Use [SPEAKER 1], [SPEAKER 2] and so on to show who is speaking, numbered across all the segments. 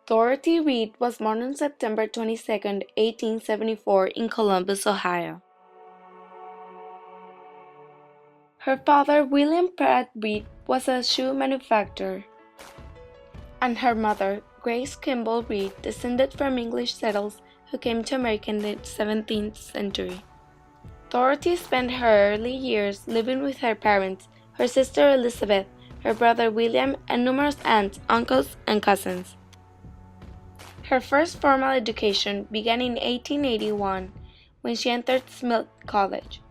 [SPEAKER 1] Dorothy Reed was born on September 22, 1874 in Columbus, Ohio. Her father, William Pratt Reed, was a shoe manufacturer, and her mother, Grace Kimball Reed, descended from English settlers who came to America in the 17th century. Dorothy spent her early years living with her parents, her sister Elizabeth, her brother William, and numerous aunts, uncles, and cousins. Her first formal education began in 1881 when she entered Smith College,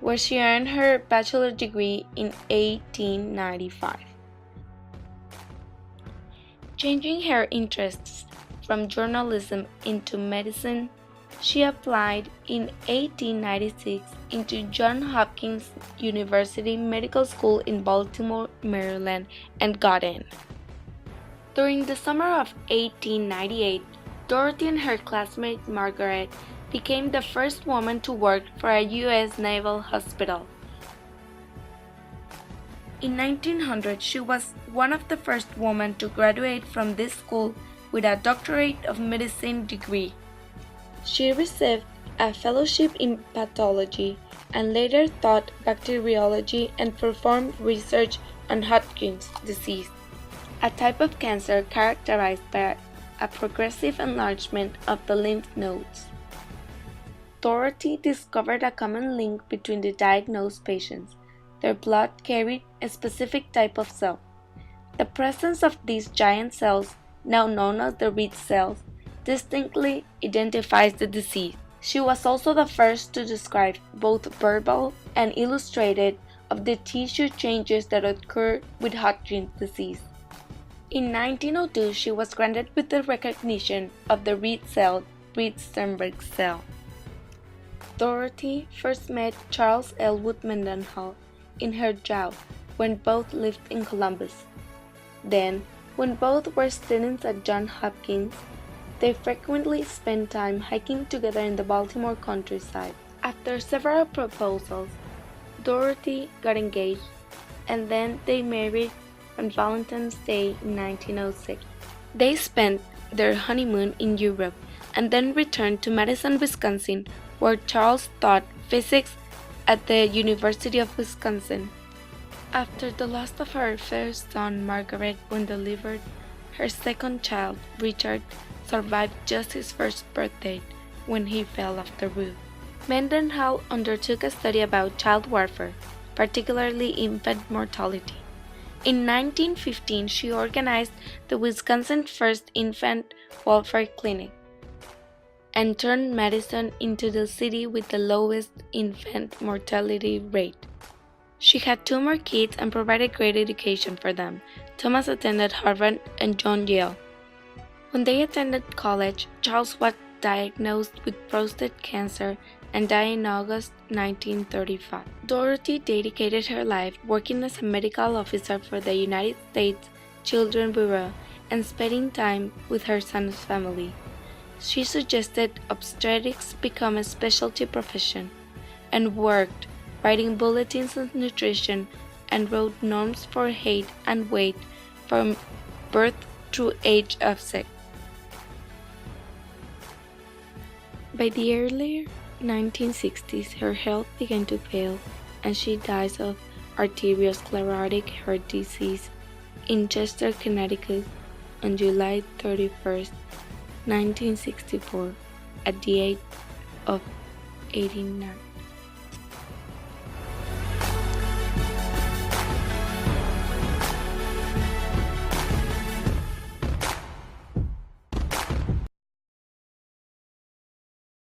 [SPEAKER 1] where she earned her bachelor's degree in 1895. Changing her interests from journalism into medicine, she applied in 1896 into Johns Hopkins University Medical School in Baltimore, Maryland, and got in. During the summer of 1898, Dorothy and her classmate Margaret became the first woman to work for a U.S. Naval hospital. In 1900, she was one of the first women to graduate from this school with a doctorate of medicine degree. She received a fellowship in pathology and later taught bacteriology and performed research on Hodgkin's disease, a type of cancer characterized by a progressive enlargement of the lymph nodes. Dorothy discovered a common link between the diagnosed patients. Their blood carried a specific type of cell. The presence of these giant cells, now known as the Reed cells, distinctly identifies the disease. She was also the first to describe, both verbal and illustrated, of the tissue changes that occur with Hodgkin's disease. In 1902, she was granted with the recognition of the Reed cell, Reed-Sternberg cell. Dorothy first met Charles Elwood Mendenhall in her job when both lived in Columbus. Then, when both were students at Johns Hopkins, they frequently spent time hiking together in the Baltimore countryside. After several proposals, Dorothy got engaged, and then they married on Valentine's Day in 1906. They spent their honeymoon in Europe and then returned to Madison, Wisconsin, where Charles taught physics at the University of Wisconsin. After the loss of her first son, Margaret, when delivered, her second child, Richard, survived just his first birthday when he fell off the roof. Mendenhall undertook a study about child warfare, particularly infant mortality. In 1915, she organized the Wisconsin First Infant Welfare Clinic and turned Madison into the city with the lowest infant mortality rate. She had 2 more kids and provided great education for them. Thomas attended Harvard and John Yale. When they attended college, Charles was diagnosed with prostate cancer and died in August 1935. Dorothy dedicated her life working as a medical officer for the United States Children's Bureau and spending time with her son's family. She suggested obstetrics become a specialty profession and worked writing bulletins on nutrition and wrote norms for height and weight from birth through age of 6. By the early 1960s, her health began to fail and she died of arteriosclerotic heart disease in Chester, Connecticut on July 31, 1964, at the age of 89.